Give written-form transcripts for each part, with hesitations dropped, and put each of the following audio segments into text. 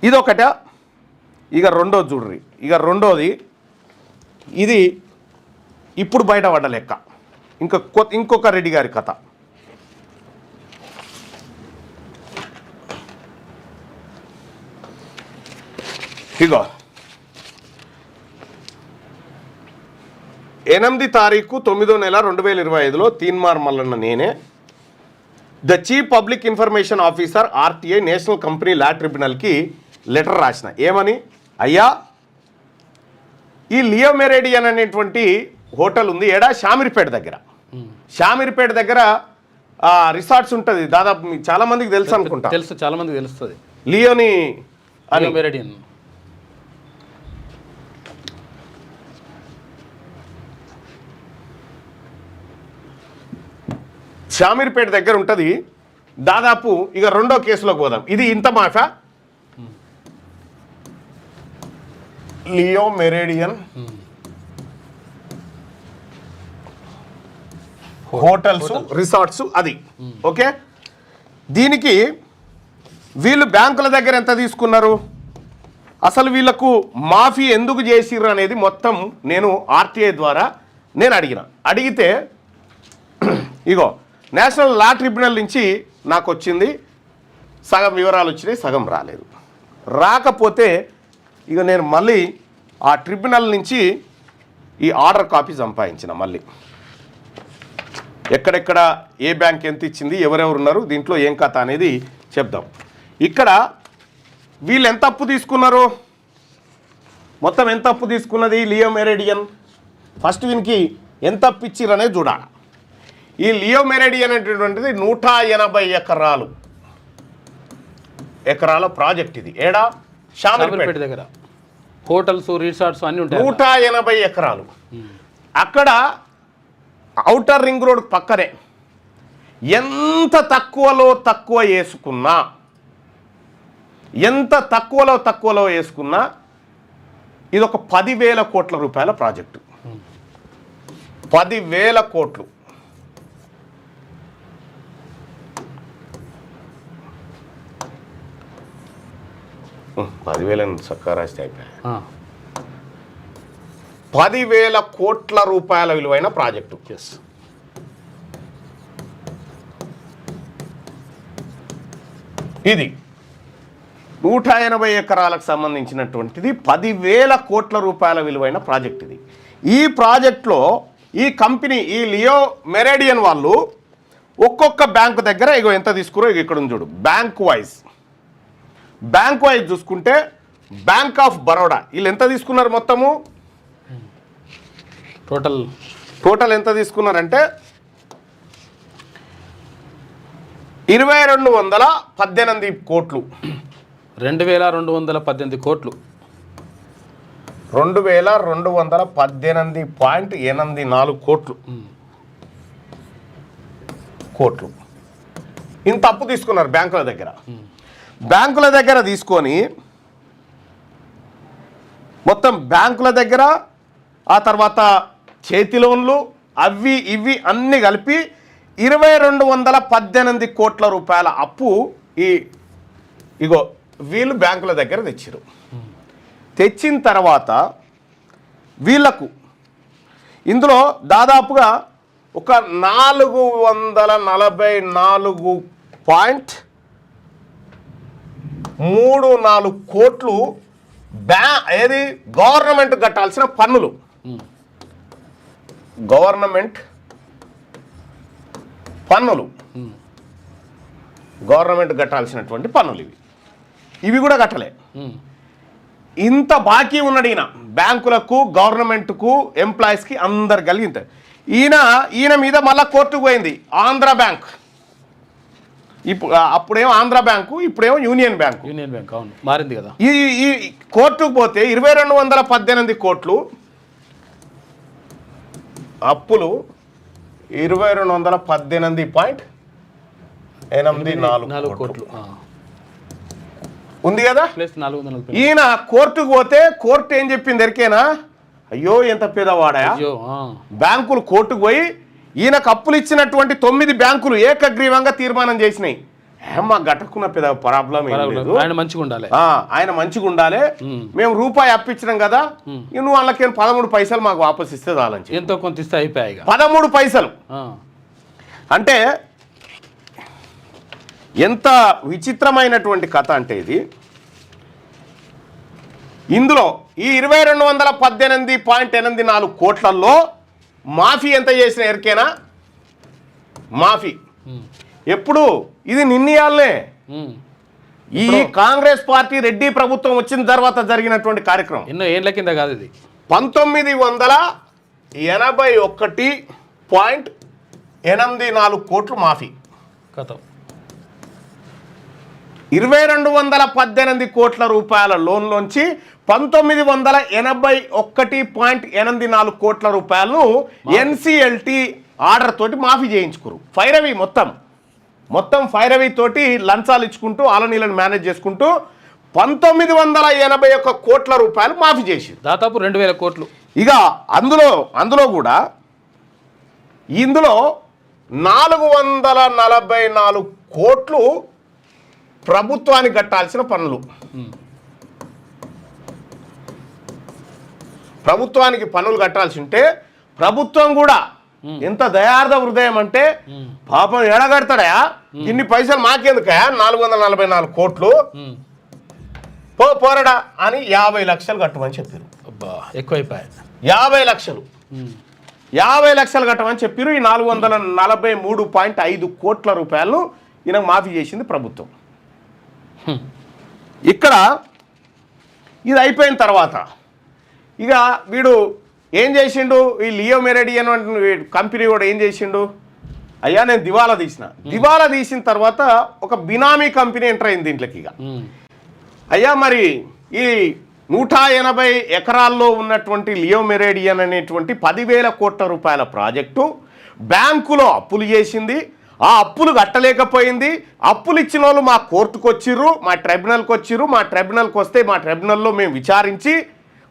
ఇదొకట. ఇక రెండోది చూడ్రి. ఇక రెండోది ఇది ఇప్పుడు బయటపడ్డ లెక్క. ఇంకొక రెడ్డి గారి కథ. ఇగో 8 తారీఖు 9వ నెల 2025లో తీన్మార్ మల్లన్న నేనే the chief public information officer RTI national company law ట్రిబ్యునల్కి లెటర్ రాసిన. ఏమని? అయ్యా, ఈ లియో మెరేడియన్ అనేటువంటి హోటల్ ఉంది ఏడా షామీర్పేట దగ్గర. షామీర్పేట దగ్గర రిసార్ట్స్ ఉంటుంది. దాదాపు చాలా మందికి తెలుసు అనుకుంటా. తెలుసు, చాలా మందికి తెలుస్తుంది. లియోని అని మెరేడియన్ షామీర్పేట దగ్గర ఉంటుంది. దాదాపు ఇక రెండో కేసులోకి పోదాం. ఇది ఇంత మాఫా లియో మెరేడియన్ హోటల్స్ రిసార్ట్స్ అది. ఓకే, దీనికి వీళ్ళు బ్యాంకుల దగ్గర ఎంత తీసుకున్నారు, అసలు వీళ్ళకు మాఫీ ఎందుకు చేసిర్రు అనేది మొత్తం నేను ఆర్టీఐ ద్వారా నేను అడిగితే ఇగో నేషనల్ లా ట్రిబ్యునల్ నుంచి నాకు వచ్చింది. సగం వివరాలు వచ్చినాయి, సగం రాలేదు. రాకపోతే ఇక నేను మళ్ళీ ఆ ట్రిబ్యునల్ నుంచి ఈ ఆర్డర్ కాపీ సంపాదించిన. మళ్ళీ ఎక్కడెక్కడ ఏ బ్యాంక్ ఎంత ఇచ్చింది, ఎవరెవరు ఉన్నారు, దీంట్లో ఏం కథ అనేది చెప్దాం. ఇక్కడ వీళ్ళు ఎంత అప్పు తీసుకున్నారు, మొత్తం ఎంత అప్పు తీసుకున్నది లియో మెరేడియన్, ఫస్ట్ వీనికి ఎంత అప్పు ఇచ్చిర్రు అనేది చూడాలి. ఈ లియో మెరేడియన్ అనేటువంటిది 180 ఎకరాల ప్రాజెక్ట్. ఇది ఏడా షామీర్పేట దగ్గర హోటల్స్ రిసార్ట్స్ అన్నీ ఉంటాయి. 180 ఎకరాలు. అక్కడ ఔటర్ రింగ్ రోడ్ పక్కనే ఎంత తక్కువలో వేసుకున్నా ఇది ఒక 10,000 కోట్ల రూపాయల ప్రాజెక్టు. 10,000 కోట్లు. 10,000 చక్కగా రాస్తే అయిపోయాయి. 10,000 కోట్ల రూపాయల విలువైన ప్రాజెక్టు. ఇది 180 ఎకరాలకు సంబంధించినటువంటిది 10,000 కోట్ల రూపాయల విలువైన ప్రాజెక్ట్. ఇది ఈ ప్రాజెక్ట్లో ఈ కంపెనీ ఈ లియో మెరేడియన్ వాళ్ళు ఒక్కొక్క బ్యాంకు దగ్గర ఇగో ఎంత తీసుకురో ఇక ఇక్కడ చూడు. బ్యాంక్ వైజ్ చూసుకుంటే బ్యాంక్ ఆఫ్ బరోడా వీళ్ళు ఎంత తీసుకున్నారు, మొత్తము టోటల్ ఎంత తీసుకున్నారంటే 2,218 కోట్లు. 2,218 కోట్లు. 2,218.84 కోట్లు. ఇంత అప్పు తీసుకున్నారు బ్యాంకుల దగ్గర తీసుకొని మొత్తం బ్యాంకుల దగ్గర ఆ తర్వాత చేతి లోన్లు అవి ఇవి అన్నీ కలిపి 2,218 కోట్ల రూపాయల అప్పు ఇగో వీళ్ళు బ్యాంకుల దగ్గర తెచ్చిరు. తెచ్చిన తర్వాత వీళ్లకు ఇందులో దాదాపుగా ఒక 444.34 కోట్లు ఏది గవర్నమెంట్ కట్టాల్సిన పన్నులు. గవర్నమెంట్ కట్టాల్సినటువంటి పన్నులు ఇవి కూడా కట్టలే. ఇంత బాకీ ఉన్నాడు బ్యాంకులకు, గవర్నమెంట్కు, ఎంప్లాయీస్కి అందరు కలిగి. ఈయన మీద మళ్ళీ కోర్టుకు పోయింది ఆంధ్ర బ్యాంక్. అప్పుడేమో ఆంధ్ర బ్యాంకు, ఇప్పుడేమో యూనియన్ బ్యాంక్. అవును, మారింది కదా. ఈ కోర్టుకు పోతే 2,218 కోట్లు అప్పులు 2,218.84 కోట్లు ఉంది కదా. ఈయన కోర్టుకు పోతే కోర్టు ఏం చెప్పింది ఎరికేనా, అయ్యో ఎంత పేదవాడా, బ్యాంకులు కోర్టుకు పోయి ఈయనకు అప్పులు ఇచ్చినటువంటి 9 బ్యాంకులు ఏకగ్రీవంగా తీర్మానం చేసినాయి మా గట్టకున్న పెద్ద ప్రాబ్లం ఏం లేదు, ఆయన మంచిగా ఉండాలి, ఆయన మంచిగా ఉండాలి, మేము రూపాయి అప్పించినాం కదా, నువ్వు వాళ్ళకి 13 పైసలు మాకు వాపస్ ఇస్తే చాలని ఎంతో కొంత ఇస్తే అయిపోయాయి 13 పైసలు. అంటే ఎంత విచిత్రమైనటువంటి కథ అంటే ఇది. ఇందులో ఈ 2218.84 కోట్లలో మాఫీ ఎంత చేసిన ఎరికేనా? మాఫీ ఎప్పుడు ఇది నిన్నయాలనే ఈ కాంగ్రెస్ పార్టీ రెడ్డి ప్రభుత్వం వచ్చిన తర్వాత జరిగినటువంటి కార్యక్రమం. ఎన్నో ఏళ్ల కింద కాదు ఇది. 1981.84 కోట్లు మాఫీ. కథ 2218 కోట్ల రూపాయల లోన్లోంచి 1981.84 కోట్ల రూపాయలను ఎన్సిఎల్టీ ఆర్డర్ తోటి మాఫీ చేయించుకురు. ఫైరవి మొత్తం ఫైరవి తోటి లంచాలు ఇచ్చుకుంటూ ఆలనీలను మేనేజ్ చేసుకుంటూ 1981 కోట్ల రూపాయలు మాఫీ చేసి దాదాపు 2000 కోట్లు. ఇక అందులో కూడా ఇందులో 444 కోట్లు ప్రభుత్వానికి కట్టాల్సిన పనులు. ప్రభుత్వానికి పనులు కట్టాల్సి ఉంటే ప్రభుత్వం కూడా ఎంత దయార్థ హృదయం అంటే పాపం ఎడగడతాడా, ఇన్ని పైసలు మాకెందుకయా 444 కోట్లు పోరడా అని 50 లక్షలు కట్టమని చెప్పారు. ఎక్కువైపోయాయి 50 లక్షలు 50 లక్షలు కట్టమని చెప్పారు. ఈ 443.5 కోట్ల రూపాయలను ఈయన మాఫీ చేసింది ప్రభుత్వం. ఇక్కడ ఇది అయిపోయిన తర్వాత ఇక వీడు ఏం చేసిండు, ఈ లియో మెరిడియన్ కంపెనీ కూడా ఏం చేసిండు, అయ్యా నేను దివాలా తీసిన తర్వాత ఒక బినామీ కంపెనీ ఎంటర్ అయింది దీంట్లోకి. ఇక అయ్యా మరి ఈ 180 ఎకరాల్లో ఉన్నటువంటి లియో మెరిడియన్ అనేటువంటి 10,000 కోట్ల రూపాయల ప్రాజెక్టు బ్యాంకులో అప్పులు చేసింది, ఆ అప్పులు కట్టలేకపోయింది. అప్పులు ఇచ్చిన వాళ్ళు మా కోర్టుకు వచ్చిర్రు, మా ట్రైబ్యునల్కి వచ్చిర్రు. మా ట్రైబ్యునల్కి వస్తే మా ట్రైబ్యునల్లో మేము విచారించి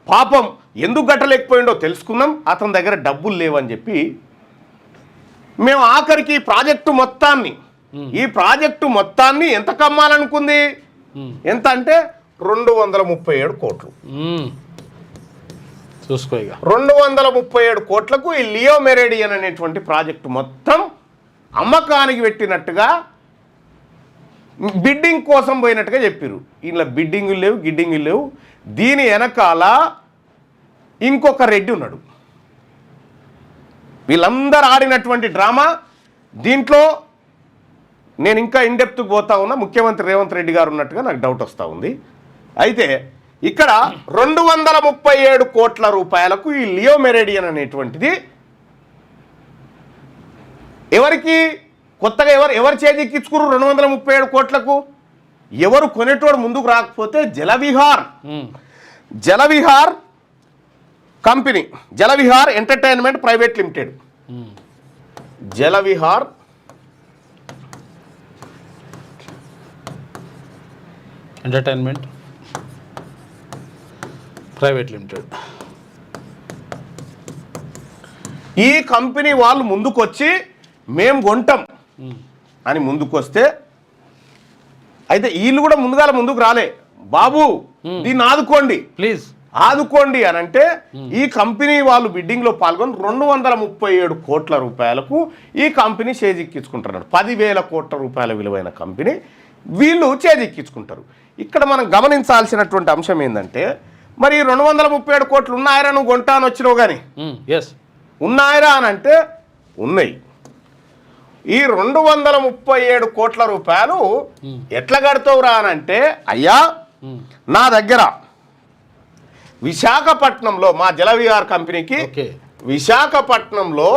పాపం ఎందుకు కట్టలేకపోయిండో తెలుసుకున్నాం, అతని దగ్గర డబ్బులు లేవని చెప్పి మేము ఆఖరికి ఈ ప్రాజెక్టు మొత్తాన్ని ఎంత కమ్మాలనుకుంది, ఎంత అంటే 237 కోట్లు. చూసుకో ఇక 237 కోట్లకు ఈ లియో మెరిడియన్ అనేటువంటి ప్రాజెక్టు మొత్తం అమ్మకానికి పెట్టినట్టుగా బిడ్డింగ్ కోసం పోయినట్టుగా చెప్పారు. ఇంట్లో బిడ్డింగులు లేవు, గిడ్డింగులు లేవు. దీని వెనకాల ఇంకొక రెడ్డి ఉన్నాడు. వీళ్ళందరూ ఆడినటువంటి డ్రామా దీంట్లో నేను ఇంకా ఇన్డెప్త్కి పోతా ఉన్నా. ముఖ్యమంత్రి రేవంత్ రెడ్డి గారు ఉన్నట్టుగా నాకు డౌట్ వస్తూ ఉంది. అయితే ఇక్కడ 237 కోట్ల రూపాయలకు ఈ లియో మెరిడియన్ అనేటువంటిది ఎవరికి కొత్తగా ఎవరు చేజిక్కించుకురు 237 కోట్లకు? ఎవరు కొనేటోడు ముందుకు రాకపోతే Jalavihar company, Jalavihar entertainment private limited, Jalavihar entertainment private limited, ఈ కంపెనీ వాళ్ళు ముందుకొచ్చి మేము కొంటాం అని ముందుకొస్తే, అయితే వీళ్ళు కూడా ముందుకు రాలే, బాబు దీన్ని ఆదుకోండి ప్లీజ్ ఆదుకోండి అని అంటే ఈ కంపెనీ వాళ్ళు బిడ్డింగ్లో పాల్గొని 237 కోట్ల రూపాయలకు ఈ కంపెనీ చేజిక్కించుకుంటున్నారు. 10,000 కోట్ల రూపాయల విలువైన కంపెనీ వీళ్ళు చేజిక్కించుకుంటారు. ఇక్కడ మనం గమనించాల్సినటువంటి అంశం ఏంటంటే, మరి 237 కోట్లు ఉన్నాయరా, నువ్వు కొంటా అని వచ్చినావు కానీ ఉన్నాయరా అని అంటే ఉన్నాయి. ఈ 237 కోట్ల రూపాయలు ఎట్లా కడతావురా అని అంటే, అయ్యా నా దగ్గర విశాఖపట్నంలో మా జలవిహార్ కంపెనీకి విశాఖపట్నంలో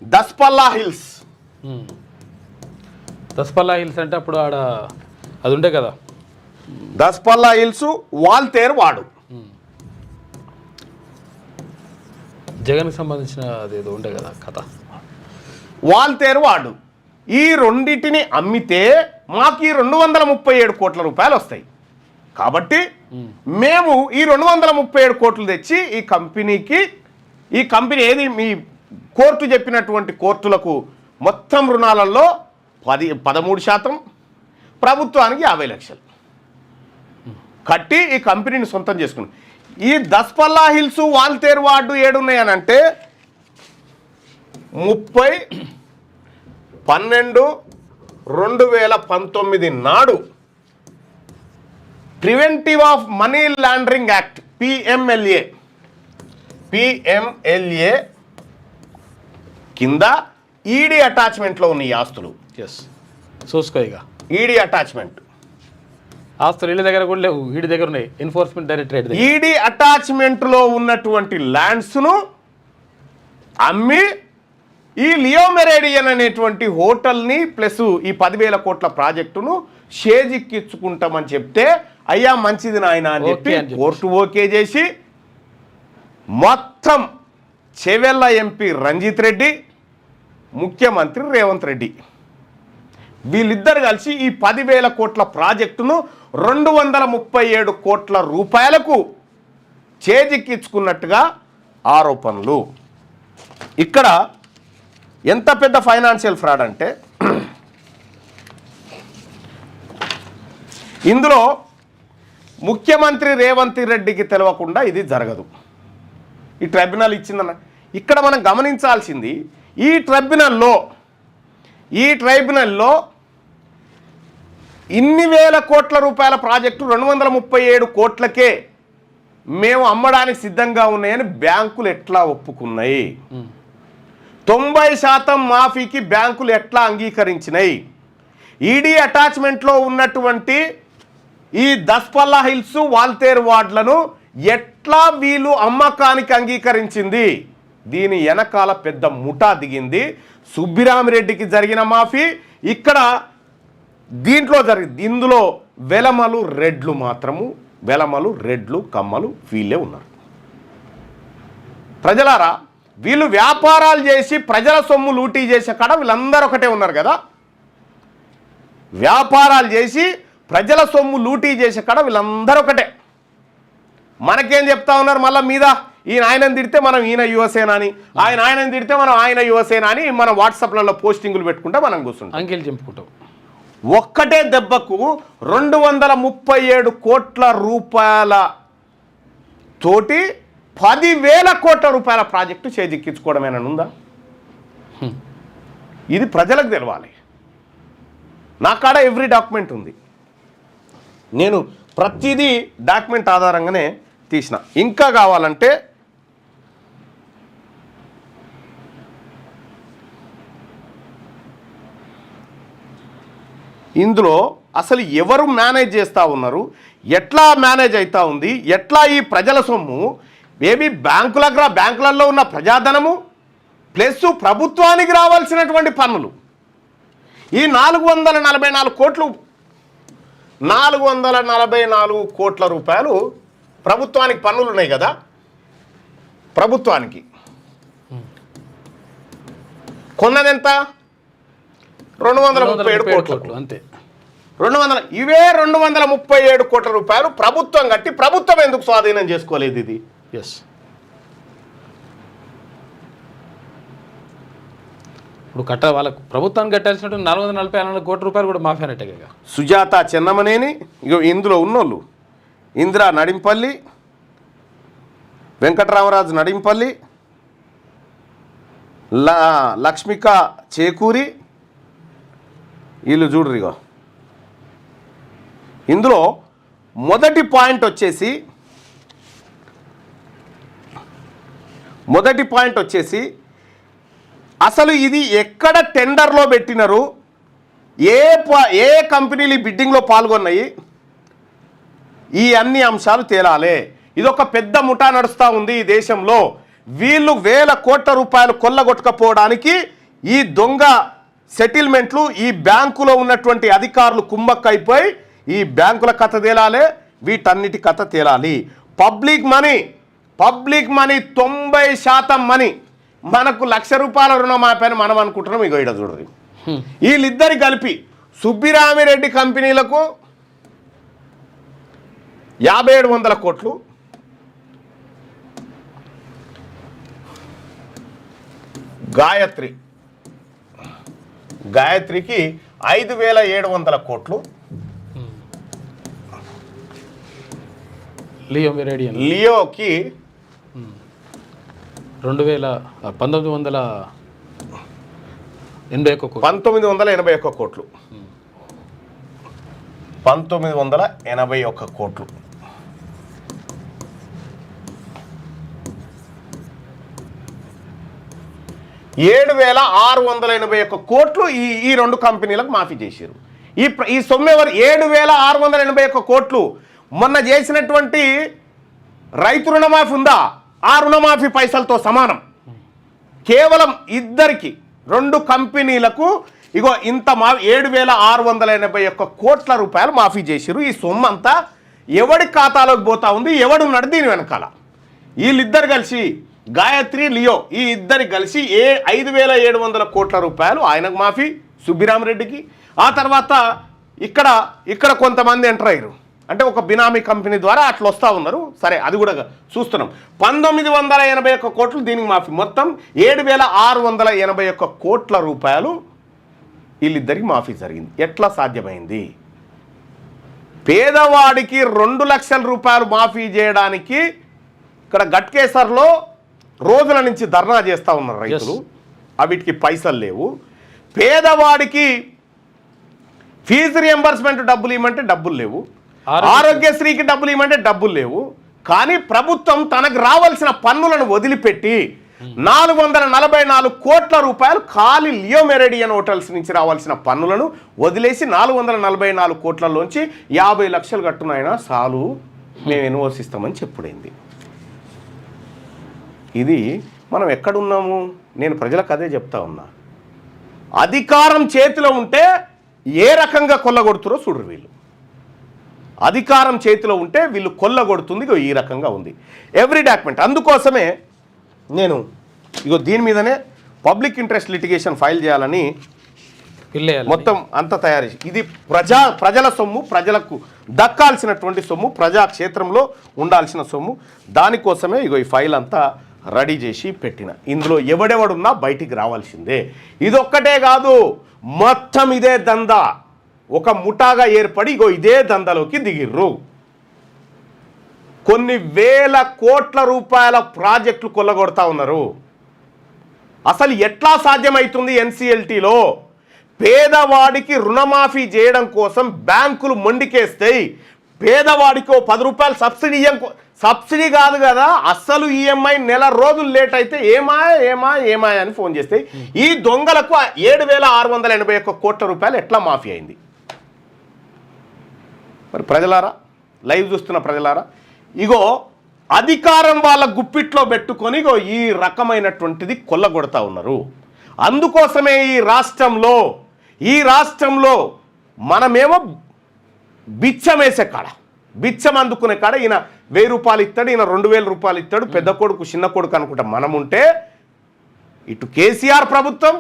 దస్పల్లా హిల్స్ అంటే అప్పుడు ఆడ అది ఉండే కదా, దస్పల్లా హిల్స్ వాల్తేరు వాడు జగన్కి సంబంధించిన అదేదో ఉండే కదా కథ, వాల్తేరు వాడు. ఈ రెండింటిని అమ్మితే మాకు ఈ 237 కోట్ల రూపాయలు వస్తాయి. కాబట్టి మేము ఈ 237 కోట్లు తెచ్చి ఈ కంపెనీ ఏది మీ కోర్టు చెప్పినటువంటి కోర్టులకు మొత్తం రుణాలలో 13%, ప్రభుత్వానికి 50 లక్షలు కట్టి ఈ కంపెనీని సొంతం చేసుకున్నాం. ఈ దస్పల్లా హిల్స్ వాల్తేరు వార్డు ఏడున్నాయనంటే 30/12/2019 నాడు preventive of money laundering act PMLA కింద ఈడీ అటాచ్మెంట్లో ఉన్న ఈ ఆస్తులు. ఎస్, చూసుకోయిగా ఈడీ అటాచ్మెంట్ ఆస్తులు వీళ్ళ దగ్గర కూడా లేవు, వీడి దగ్గర ఉన్నాయి. ఎన్ఫోర్స్మెంట్ డైరెక్టరేట్ ఈడీ అటాచ్మెంట్లో ఉన్నటువంటి ల్యాండ్స్ను అమ్మి ఈ లియో మెరేడియన్ అనేటువంటి హోటల్ని ప్లస్ ఈ 10,000 కోట్ల ప్రాజెక్టును షేజిక్కించుకుంటామని చెప్తే అయ్యా మంచిది నాయన అని చెప్పి కోర్టు ఓకే చేసి మొత్తం చెవెళ్ళ ఎంపీ రంజిత్ రెడ్డి, ముఖ్యమంత్రి రేవంత్ రెడ్డి వీళ్ళిద్దరు కలిసి ఈ 10,000 కోట్ల ప్రాజెక్టును 237 కోట్ల రూపాయలకు చేజిక్కించుకున్నట్టుగా ఆరోపణలు. ఇక్కడ ఎంత పెద్ద ఫైనాన్షియల్ ఫ్రాడ్ అంటే ఇందులో ముఖ్యమంత్రి రేవంత్ రెడ్డికి తెలవకుండా ఇది జరగదు. ఈ ట్రైబ్యునల్ ఇచ్చిందన్న. ఇక్కడ మనం గమనించాల్సింది ఈ ట్రైబ్యునల్లో ఇన్ని వేల కోట్ల రూపాయల ప్రాజెక్టు 237 కోట్లకే మేము అమ్మడానికి సిద్ధంగా ఉన్నాయని బ్యాంకులు ఎట్లా ఒప్పుకున్నాయి? 90% మాఫీకి బ్యాంకులు ఎట్లా అంగీకరించినాయి? ఈడీ అటాచ్మెంట్లో ఉన్నటువంటి ఈ దస్పల్లా హిల్స్ వాల్తేరు వార్డులను ఎట్లా వీళ్ళు అమ్మకానికి అంగీకరించింది? దీని వెనకాల పెద్ద ముఠా దిగింది. సుబ్బిరామిరెడ్డికి జరిగిన మాఫీ ఇక్కడ దీంట్లో జరిగింది. ఇందులో వెలమలు రెడ్లు మాత్రము, వెలమలు రెడ్లు కమ్మలు వీళ్ళే ఉన్నారు. ప్రజలారా, వీళ్ళు వ్యాపారాలు చేసి ప్రజల సొమ్ము లూటీ చేసే కాడ వీళ్ళందరూ ఒకటే ఉన్నారు కదా. వ్యాపారాలు చేసి ప్రజల సొమ్ము లూటీ చేసే కాడ వీళ్ళందరూ ఒకటే. మనకేం చెప్తా ఉన్నారు మళ్ళీ మీద? ఈయన ఆయనని తిడితే మనం ఈయన యువసేన అని, ఆయనని తిడితే మనం ఆయన యువసేన అని మనం వాట్సాప్లలో పోస్టింగులు పెట్టుకుంటే మనం కూర్చుంటాం, అంకెలు చెప్పుకుంటాం. ఒక్కటే దెబ్బకు 237 కోట్ల రూపాయల తోటి 10,000 కోట్ల రూపాయల ప్రాజెక్టు చేజిక్కించుకోవడమేనా ఉందా? ఇది ప్రజలకు తెలవాలి. నా కాడ ఎవ్రీ డాక్యుమెంట్ ఉంది. నేను ప్రతిదీ డాక్యుమెంట్ ఆధారంగానే తీసిన. ఇంకా కావాలంటే ఇందులో అసలు ఎవరు మేనేజ్ చేస్తూ ఉన్నారు, ఎట్లా మేనేజ్ అవుతూ ఉంది, ఎట్లా ఈ ప్రజల సొమ్ము మేబీ బ్యాంకులలో ఉన్న ప్రజాధనము ప్లస్ ప్రభుత్వానికి రావాల్సినటువంటి పన్నులు ఈ 444 కోట్లు 444 కోట్ల రూపాయలు ప్రభుత్వానికి పన్నులు ఉన్నాయి కదా. ప్రభుత్వానికి కొన్నదెంత? 237 కోట్లు. అంతే. 237 కోట్ల రూపాయలు ప్రభుత్వం కట్టి ప్రభుత్వం ఎందుకు స్వాధీనం చేసుకోలేదు ఇది? ఎస్. ఇప్పుడు వాళ్ళకు ప్రభుత్వానికి కట్టాల్సినట్టు 444 కోట్ల రూపాయలు కూడా మాఫీ అన్నట్టే కదా. సుజాత చెన్నమనేని, ఇందులో ఉన్నోళ్ళు ఇందిరా నడింపల్లి, వెంకటరామరాజు నడింపల్లి, లక్ష్మిక చేకూరి, వీళ్ళు చూడరిగో. ఇందులో మొదటి పాయింట్ వచ్చేసి అసలు ఇది ఎక్కడ టెండర్లో పెట్టినారు, ఏ కంపెనీలు బిడ్డింగ్లో పాల్గొన్నాయి, ఈ అన్ని అంశాలు తేలాలి. ఇదొక పెద్ద ముఠా నడుస్తూ ఉంది ఈ దేశంలో. వీళ్ళు 1,000 కోట్ల రూపాయలు కొల్లగొట్టకపోవడానికి ఈ దొంగ సెటిల్మెంట్లు ఈ బ్యాంకులో ఉన్నటువంటి అధికారులు కుమ్మక్కైపోయి ఈ బ్యాంకుల కథ తేలాలి, వీటన్నిటి కథ తేలాలి. పబ్లిక్ మనీ 90% మనీ మనకు ₹1,00,000 రుణమాఫీ అని మనం అనుకుంటున్నాం. ఇగో ఇక్కడ చూడండి, వీళ్ళిద్దరి కలిపి సుబ్బిరామిరెడ్డి కంపెనీలకు 5,700 కోట్లు, గాయత్రి గాయత్రికి 5,700 కోట్లు, లియో మెరిడియన్ లియోకి 1981 కోట్లు. 1981 కోట్లు. 1981 కోట్లు. $7,681 కోట్లు ఈ రెండు కంపెనీలకు మాఫీ చేశారు. ఈ సొమ్ము ఎవరు? 7,681 కోట్లు. మొన్న చేసినటువంటి రైతు రుణమాఫీ ఉందా, ఆ రుణమాఫీ పైసలతో సమానం. కేవలం ఇద్దరికి, రెండు కంపెనీలకు ఇగో ఇంత 7,681 కోట్ల రూపాయలు మాఫీ చేశారు. ఈ సొమ్ము అంతా ఎవడి ఖాతాలోకి పోతా ఉంది, ఎవడున్నాడు దీని వెనకాల? వీళ్ళిద్దరు కలిసి, గాయత్రి, లియో, ఈ ఇద్దరు కలిసి 5,700 కోట్ల రూపాయలు ఆయనకు మాఫీ, సుబ్బిరామరెడ్డికి. ఆ తర్వాత ఇక్కడ కొంతమంది ఎంటర్ అయ్యారు, అంటే ఒక బినామీ కంపెనీ ద్వారా అట్లా వస్తూ ఉన్నారు. సరే, అది కూడా చూస్తున్నాం. 1981 కోట్లు దీనికి మాఫీ. మొత్తం 7,681 కోట్ల రూపాయలు వీళ్ళిద్దరికి మాఫీ జరిగింది. ఎట్లా సాధ్యమైంది? పేదవాడికి 2 లక్షల రూపాయలు మాఫీ చేయడానికి ఇక్కడ గట్కేసర్లో రోజుల నుంచి ధర్నా చేస్తూ ఉన్నారు రైతులు. వీటికి పైసలు లేవు. పేదవాడికి ఫీజు రియంబర్స్మెంట్ డబ్బులు ఇవ్వమంటే డబ్బులు లేవు. ఆరోగ్యశ్రీకి డబ్బులు ఇవ్వమంటే డబ్బులు లేవు. కానీ ప్రభుత్వం తనకు రావాల్సిన పన్నులను వదిలిపెట్టి 444 కోట్ల రూపాయలు ఖాళీ లియో మెరిడియన్ హోటల్స్ నుంచి రావాల్సిన పన్నులను వదిలేసి 444 కోట్లలోంచి 50 లక్షలు కట్టునైనా చాలు, మేము ఎన్ఓసిస్తామని చెప్పుడైంది. ఇది మనం ఎక్కడున్నాము? నేను ప్రజలకు అదే చెప్తా ఉన్నా. అధికారం చేతిలో ఉంటే ఏ రకంగా కొల్లగొడుతురో చూడరు వీళ్ళు. అధికారం చేతిలో ఉంటే వీళ్ళు కొల్లగొడుతుంది ఈ రకంగా ఉంది ఎవ్రీ డాక్యుమెంట్. అందుకోసమే నేను దీని మీదనే పబ్లిక్ ఇంట్రెస్ట్ లిటిగేషన్ ఫైల్ చేయాలని మొత్తం అంతా తయారు చేసి, ఇది ప్రజల సొమ్ము, ప్రజలకు దక్కాల్సినటువంటి సొమ్ము, ప్రజాక్షేత్రంలో ఉండాల్సిన సొమ్ము. దానికోసమే ఈ ఫైల్ అంతా రెడీ చేసి పెట్టిన. ఇందులో ఎవడెవడున్నా బయటికి రావాల్సిందే. ఇదొక్కటే కాదు, మొత్తం ఇదే దందా ఒక ముఠాగా ఏర్పడి ఇదే దందాలోకి దిగిర్రు. కొన్ని వేల కోట్ల రూపాయల ప్రాజెక్టులు కొల్లగొడతా ఉన్నారు. అసలు ఎట్లా సాధ్యమవుతుంది? ఎన్సిఎల్టీలో పేదవాడికి రుణమాఫీ చేయడం కోసం బ్యాంకులు మొండికేస్తాయి. పేదవాడికి ఓ 10 రూపాయలు సబ్సిడీ కాదు కదా, అస్సలు ఈఎంఐ నెల రోజులు లేట్ అయితే ఏమా అని ఫోన్ చేస్తే ఈ దొంగలకు 7,681 కోట్ల రూపాయలు ఎట్లా మాఫీ అయింది? మరి ప్రజలారా, లైవ్ చూస్తున్న ప్రజలారా, అధికారం వాళ్ళ గుప్పిట్లో పెట్టుకొని ఈ రకమైనటువంటిది కొల్లగొడతా ఉన్నారు. అందుకోసమే ఈ రాష్ట్రంలో మనమేమో బిచ్చం వేసే కాడ, బిచ్చం అందుకునే కాడ ఈయన 1000 రూపాయలు ఇస్తాడు, ఈయన 2000 రూపాయలు ఇస్తాడు, పెద్ద కొడుకు చిన్న కొడుకు అనుకుంటా మనం ఉంటే, ఇటు కేసీఆర్ ప్రభుత్వం,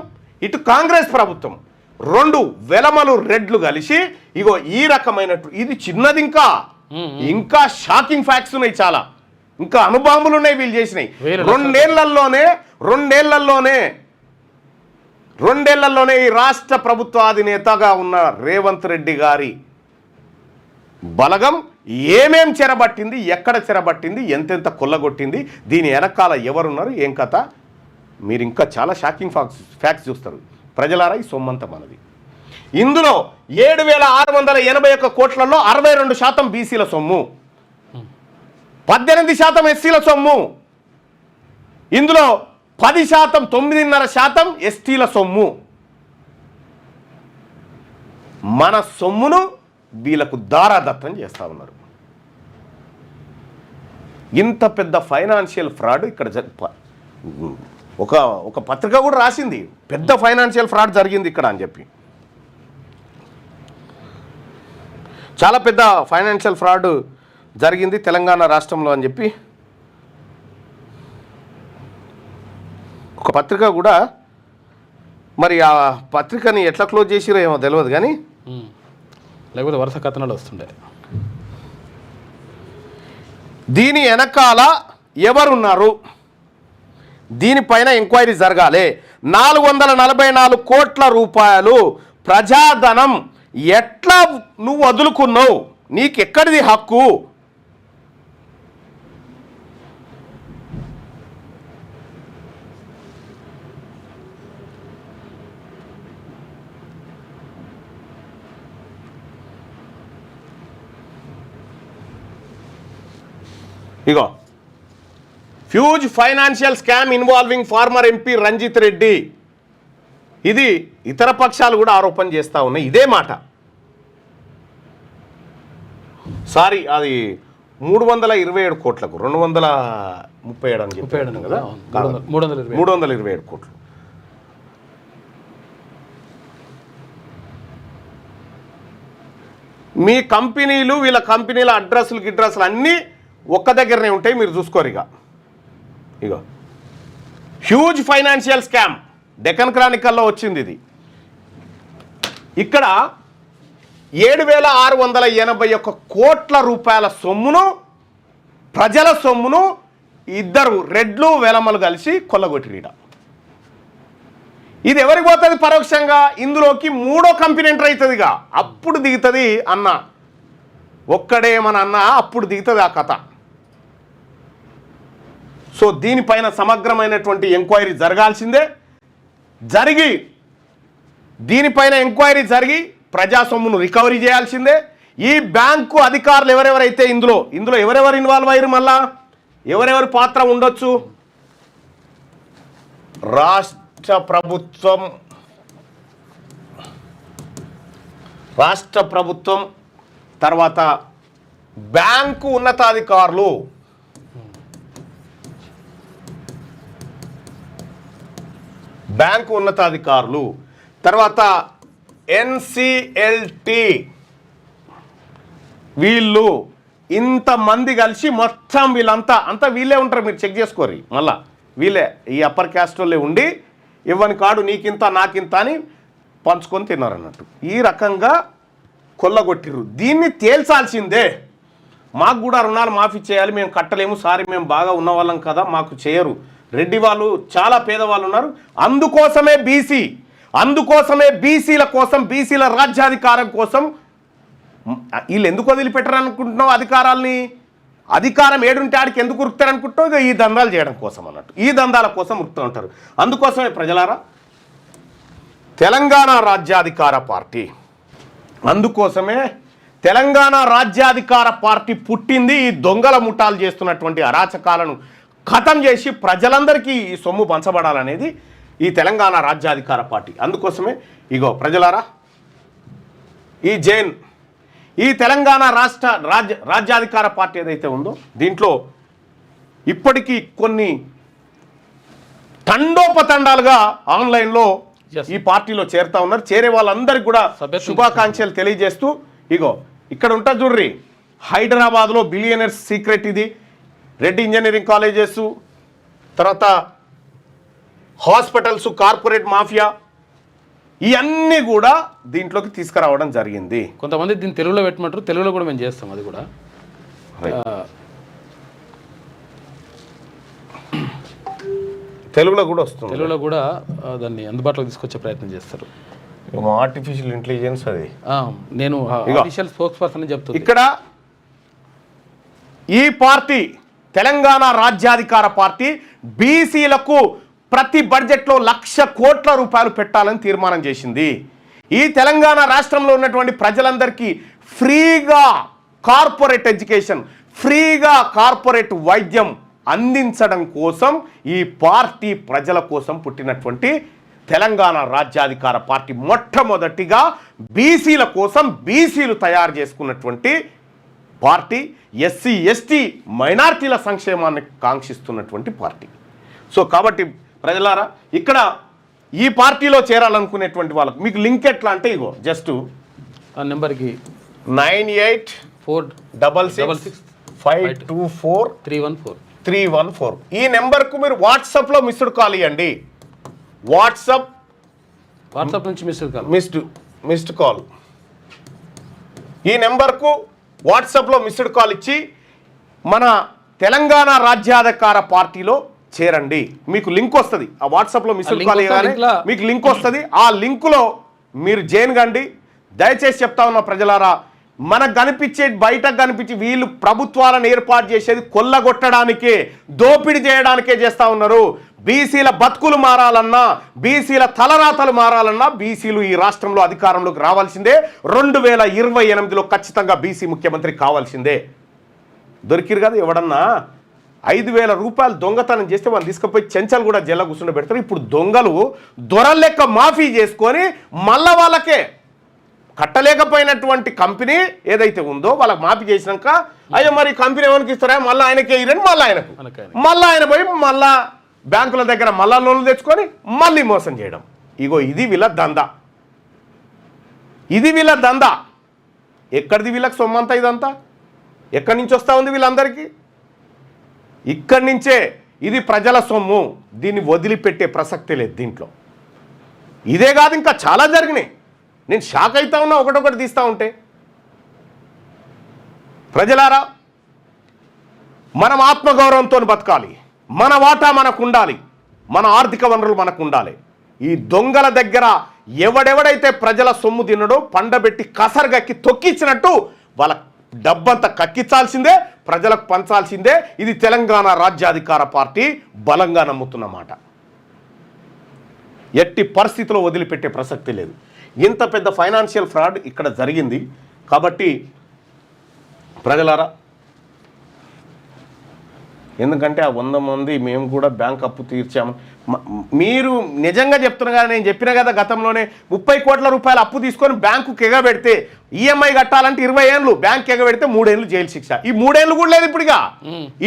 ఇటు కాంగ్రెస్ ప్రభుత్వం, 2 వెలమలు రెడ్లు కలిసి ఈ రకమైనట్టు, ఇది చిన్నది, ఇంకా షాకింగ్ ఫ్యాక్ట్స్ ఉన్నాయి, చాలా ఇంకా అనుబాంబులు ఉన్నాయి వీళ్ళు చేసినాయి. రెండేళ్లలోనే ఈ రాష్ట్ర ప్రభుత్వ అధినేతగా ఉన్న రేవంత్ రెడ్డి గారి బలగం ఏమేం చెరబట్టింది, ఎక్కడ చెరబట్టింది, ఎంతెంత కొల్లగొట్టింది, దీని వెనకాల ఎవరున్నారు, ఏం కథ, మీరు ఇంకా చాలా షాకింగ్ ఫ్యాక్ట్స్ చూస్తారు. ప్రజలారా, ఈ సొమ్మంత మనది. ఇందులో 7,681 కోట్లలో 62% బీసీల సొమ్ము, 18% ఎస్సీల సొమ్ము, ఇందులో 10%, 9.5% ఎస్టీల సొమ్ము. మన సొమ్మును వీళ్ళకు దారాదత్తం చేస్తూ ఉన్నారు. ఇంత పెద్ద ఫైనాన్షియల్ ఫ్రాడ్ ఇక్కడ ఒక పత్రిక కూడా రాసింది, పెద్ద ఫైనాన్షియల్ ఫ్రాడ్ జరిగింది ఇక్కడ అని చెప్పి. చాలా పెద్ద ఫైనాన్షియల్ ఫ్రాడ్ జరిగింది తెలంగాణ రాష్ట్రంలో అని చెప్పి ఒక పత్రిక కూడా, మరి ఆ పత్రికని ఎట్లా క్లోజ్ చేసిరో ఏమో తెలియదు కానీ, లేకపోతే వరుస కథనాలు వస్తుండే. దీని వెనకాల ఎవరున్నారు, దీనిపైన ఎంక్వైరీ జరగాలి. 444 కోట్ల రూపాయలు ప్రజాధనం ఎట్లా నువ్వు వదులుకున్నావు? నీకెక్కడిది హక్కు? ఇగో huge financial scam involving former MP Ranjith Reddy. ఇది ఇతర పక్షాలు కూడా ఆరోపణ చేస్తూ ఉన్నాయి ఇదే మాట. సారీ, అది 327 కోట్లకు 237 అని చెప్పాడు కదా, 327 కోట్లు. మీ కంపెనీలు వీళ్ళ కంపెనీల అడ్రస్లు అన్నీ ఒక్క దగ్గరనే ఉంటాయి, మీరు చూసుకోరు. ఇగో హ్యూజ్ ఫైనాన్షియల్ స్కామ్ డెక్కన్ క్రానికల్లో వచ్చింది ఇది. ఇక్కడ 7,681 కోట్ల రూపాయల సొమ్మును, ప్రజల సొమ్మును ఇద్దరు రెడ్లు వేలమ్మలు కలిసి కొల్లగొట్టిరీడ. ఇది ఎవరికి పోతుంది? పరోక్షంగా ఇందులోకి మూడో కంపెనీ ఎంటర్ అవుతుందిగా, అప్పుడు దిగుతుంది అన్న. ఒక్కడే మన అన్న అప్పుడు దిగుతుంది ఆ కథ. సో దీనిపైన సమగ్రమైనటువంటి ఎంక్వైరీ జరగాల్సిందే. దీనిపైన ఎంక్వైరీ జరిగి ప్రజా సొమ్మును రికవరీ చేయాల్సిందే. ఈ బ్యాంకు అధికారులు ఎవరెవరైతే ఇందులో ఎవరెవరు ఇన్వాల్వ్ అయ్యారు, మళ్ళా ఎవరెవరి పాత్ర ఉండొచ్చు? రాష్ట్ర ప్రభుత్వం తర్వాత బ్యాంకు ఉన్నతాధికారులు, తర్వాత ఎన్సిఎల్టి, వీళ్ళు ఇంతమంది కలిసి మొత్తం వీళ్ళంతా వీళ్ళే ఉంటారు. మీరు చెక్ చేసుకోరు, మళ్ళా వీళ్ళే ఈ అప్పర్ క్యాస్ట్ వాళ్ళే ఉండి ఇవ్వని కాడు నీకింత నాకింత అని పంచుకొని తిన్నారన్నట్టు. ఈ రకంగా కొల్లగొట్టిర్రు. దీన్ని తేల్చాల్సిందే. మాకు కూడా రుణాలు మాఫీ చేయాలి, మేము కట్టలేము, సారీ మేము బాగా ఉన్నవాళ్ళం కదా, మాకు చేయరు. రెడ్డి వాళ్ళు చాలా పేదవాళ్ళు ఉన్నారు, అందుకోసమే బీసీల కోసం, బీసీల రాజ్యాధికారం కోసం వీళ్ళు ఎందుకు వదిలిపెట్టరు అనుకుంటున్నావు అధికారాల్ని? అధికారం ఏడుంటే ఆడికి ఎందుకు ఉరుకుతారు అనుకుంటున్నావు? ఇక ఈ దందాలు చేయడం కోసం అన్నట్టు, ఈ దందాల కోసం ఉరుకుతూ ఉంటారు. అందుకోసమే ప్రజలారా తెలంగాణ రాజ్యాధికార పార్టీ, అందుకోసమే తెలంగాణ రాజ్యాధికార పార్టీ పుట్టింది. ఈ దొంగల ముఠాలు చేస్తున్నటువంటి అరాచకాలను ఖతం చేసి ప్రజలందరికీ ఈ సొమ్ము పంచబడాలనేది ఈ తెలంగాణ రాజ్యాధికార పార్టీ. అందుకోసమే ఇగో ప్రజలారా, ఈ తెలంగాణ రాజ్యాధికార పార్టీ ఏదైతే ఉందో దీంట్లో ఇప్పటికీ కొన్ని తండోపతండాలుగా ఆన్లైన్లో ఈ పార్టీలో చేరుతా ఉన్నారు. చేరే వాళ్ళందరికీ కూడా శుభాకాంక్షలు తెలియజేస్తూ, ఇగో ఇక్కడ ఉంటుంది చూడ్రి, హైదరాబాద్లో బిలియనర్స్ సీక్రెట్ ఇది, రెడ్డి ఇంజనీరింగ్ కాలేజెస్, తర్వాత హాస్పిటల్స్, కార్పొరేట్ మాఫియా, ఇవన్నీ కూడా దీంట్లోకి తీసుకురావడం జరిగింది. కొంతమంది దీన్ని తెలుగులో పెట్టమంటారు, తెలుగులో కూడా మేము చేస్తాం. అది కూడా తెలుగులో కూడా వస్తుంది, తెలుగులో కూడా దాన్ని అందుబాటులోకి తీసుకొచ్చే ప్రయత్నం చేస్తారు. ఆర్టిఫిషియల్ ఇంటెలిజెన్స్ అది. నేను ఆఫీషియల్ స్పోక్స్ పర్సన్ అని చెప్తాను. ఇక్కడ ఈ పార్టీ తెలంగాణ రాజ్యాధికార పార్టీ బీసీలకు ప్రతి బడ్జెట్లో 1,00,000 కోట్ల రూపాయలు పెట్టాలని తీర్మానం చేసింది. ఈ తెలంగాణ రాష్ట్రంలో ఉన్నటువంటి ప్రజలందరికీ ఫ్రీగా కార్పొరేట్ ఎడ్యుకేషన్, ఫ్రీగా కార్పొరేట్ వైద్యం అందించడం కోసం ఈ పార్టీ ప్రజల కోసం పుట్టినటువంటి తెలంగాణ రాజ్యాధికార పార్టీ. మొట్టమొదటిగా బీసీల కోసం బీసీలు తయారు చేసుకున్నటువంటి పార్టీ, ఎస్సీ ఎస్టీ మైనారిటీల సంక్షేమాన్ని కాంక్షిస్తున్నటువంటి పార్టీ. సో కాబట్టి ప్రజలారా, ఇక్కడ ఈ పార్టీలో చేరాలనుకునేటువంటి వాళ్ళకి మీకు లింక్ ఎట్లా అంటే ఇగో జస్ట్ ఆ నెంబర్కి 98466524 ఈ నెంబర్కు మీరు వాట్సాప్లో మిస్డ్ కాల్ ఇవ్వండి. వాట్సాప్ నుంచి మిస్డ్ కాల్ ఈ నెంబర్కు వాట్సాప్లో మిస్డ్ కాల్ ఇచ్చి మన తెలంగాణ రాజ్యాధికార పార్టీలో చేరండి, మీకు లింక్ వస్తుంది. ఆ వాట్సాప్లో మిస్డ్ link కాల్ వస్తా, చేయగానే link లా- మీకు లింక్ వస్తుంది. ఆ లింకులో మీరు జాయిన్ కండి. దయచేసి చెప్తా ఉన్న ప్రజలారా, మనకు కనిపించే బయటకు కనిపించి వీళ్ళు ప్రభుత్వాలను ఏర్పాటు చేసేది కొల్లగొట్టడానికే, దోపిడీ చేయడానికే చేస్తూ ఉన్నారు. బీసీల బతుకులు మారాలన్నా, బీసీల తలరాతలు మారాలన్నా బీసీలు ఈ రాష్ట్రంలో అధికారంలోకి రావాల్సిందే. 2028లో ఖచ్చితంగా బీసీ ముఖ్యమంత్రి కావాల్సిందే. దొరికిరు కదా ఎవడన్నా 5,000 రూపాయలు దొంగతనం చేస్తే వాళ్ళు తీసుకుపోయి చెంచలు కూడా జైల్లో కూర్చుండ పెడతారు. ఇప్పుడు దొంగలు దొరల లెక్క మాఫీ చేసుకొని మళ్ళా వాళ్ళకే కట్టలేకపోయినటువంటి కంపెనీ ఏదైతే ఉందో వాళ్ళకి మాఫీ చేసినాక, అయ్యో మరి కంపెనీ ఎవరికి ఇస్తారా, మళ్ళీ ఆయనకే ఇరని మళ్ళీ ఆయనకు, మళ్ళీ ఆయన పోయి మళ్ళా బ్యాంకుల దగ్గర మళ్ళా లోన్లు తెచ్చుకొని మళ్ళీ మోసం చేయడం. ఇగో ఇది వీళ్ళ దందా, ఇది వీళ్ళ దందా. ఎక్కడిది వీళ్ళకి సొమ్మంతా? ఇదంతా ఎక్కడి నుంచి వస్తూ ఉంది వీళ్ళందరికీ? ఇక్కడి నుంచే. ఇది ప్రజల సొమ్ము, దీన్ని వదిలిపెట్టే ప్రసక్తే లేదు దీంట్లో. ఇదే కాదు, ఇంకా చాలా జరిగినాయి. నేను షాక్ అవుతా ఉన్నా ఒకటొకటి తీస్తూ ఉంటే. ప్రజలారా, మనం ఆత్మగౌరవంతో బతకాలి, మన వాటా మనకు ఉండాలి, మన ఆర్థిక వనరులు మనకు ఉండాలి. ఈ దొంగల దగ్గర ఎవడెవడైతే ప్రజల సొమ్ము తినడో పండబెట్టి కసరగక్కి తొక్కిచ్చినట్టు వాళ్ళ డబ్బంతా కక్కించాల్సిందే, ప్రజలకు పంచాల్సిందే. ఇది తెలంగాణ రాజ్యాధికార పార్టీ బలంగా నమ్ముతున్నమాట. ఎట్టి పరిస్థితిలో వదిలిపెట్టే ప్రసక్తి లేదు. ఇంత పెద్ద ఫైనాన్షియల్ ఫ్రాడ్ ఇక్కడ జరిగింది. కాబట్టి ప్రజలారా, ఎందుకంటే ఆ 100 మంది మేము కూడా బ్యాంక్ అప్పు తీర్చాము, మీరు నిజంగా చెప్తున్నా కదా, నేను చెప్పిన కదా గతంలోనే 30 కోట్ల రూపాయలు అప్పు తీసుకొని బ్యాంకుకి ఎగబెడితే ఈఎంఐ కట్టాలంటే 20 ఏళ్ళు, బ్యాంక్ ఎగబెడితే 3 ఏళ్ళు జైలు శిక్ష. ఈ 3 ఏళ్ళు కూడా లేదు ఇప్పుడుగా.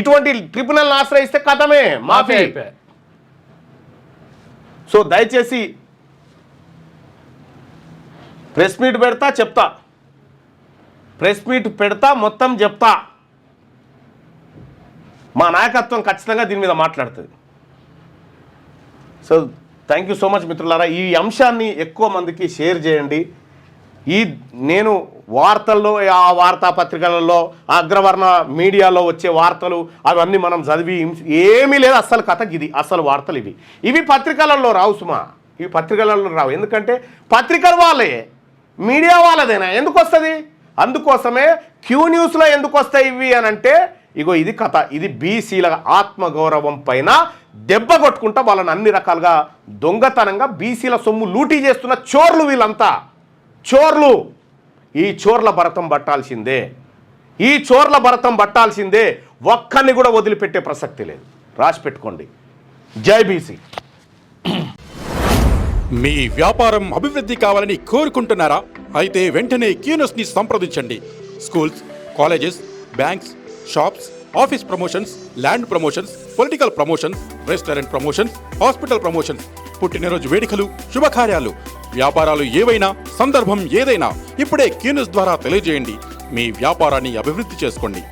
ఇటువంటి ట్రిబ్యునల్ని ఆశ్రయిస్తే కథమే, మాఫీ అయిపోయాయి. సో దయచేసి ప్రెస్ మీట్ పెడతా, చెప్తా, ప్రెస్ మీట్ పెడతా, మొత్తం చెప్తా. మా నాయకత్వం ఖచ్చితంగా దీని మీద మాట్లాడుతుంది. So thank you so much మిత్రులారా. ఈ అంశాన్ని ఎక్కువ మందికి షేర్ చేయండి. నేను వార్తల్లో, ఆ వార్తాపత్రికలలో, అగ్రవర్ణ మీడియాలో వచ్చే వార్తలు అవన్నీ మనం చదివి ఏమీ లేదు. అస్సలు కథకి ఇది అసలు వార్తలు ఇవి పత్రికలలో రావు సుమా, ఇవి పత్రికలలో రావు. ఎందుకంటే పత్రికలు వాళ్ళే, మీడియా వాళ్ళదేనా, ఎందుకు వస్తుంది? అందుకోసమే క్యూ న్యూస్లో ఎందుకు వస్తాయి ఇవి అని అంటే, ఇగో ఇది కథ. ఇది బీసీల ఆత్మగౌరవం పైన దెబ్బ కొట్టుకుంటా వాళ్ళని అన్ని రకాలుగా దొంగతనంగా బీసీల సొమ్ము లూటీ చేస్తున్న చోర్లు వీళ్ళంతా, చోర్లు. ఈ చోర్ల భరతం పట్టాల్సిందే, ఈ చోర్ల భరతం పట్టాల్సిందే. ఒక్కరిని కూడా వదిలిపెట్టే ప్రసక్తి లేదు. రాసి పెట్టుకోండి. జై బీసీ. మీ వ్యాపారం అభివృద్ధి కావాలని కోరుకుంటున్నారా? అయితే వెంటనే క్యూన్యూస్ని సంప్రదించండి. Schools, colleges, banks, shops, office promotions, land promotions, political promotions, restaurant promotions, hospital promotions, పుట్టినరోజు వేడుకలు, శుభకార్యాలు, వ్యాపారాలు ఏవైనా, సందర్భం ఏదైనా ఇప్పుడే క్యూన్యూస్ ద్వారా తెలియజేయండి. మీ వ్యాపారాన్ని అభివృద్ధి చేసుకోండి.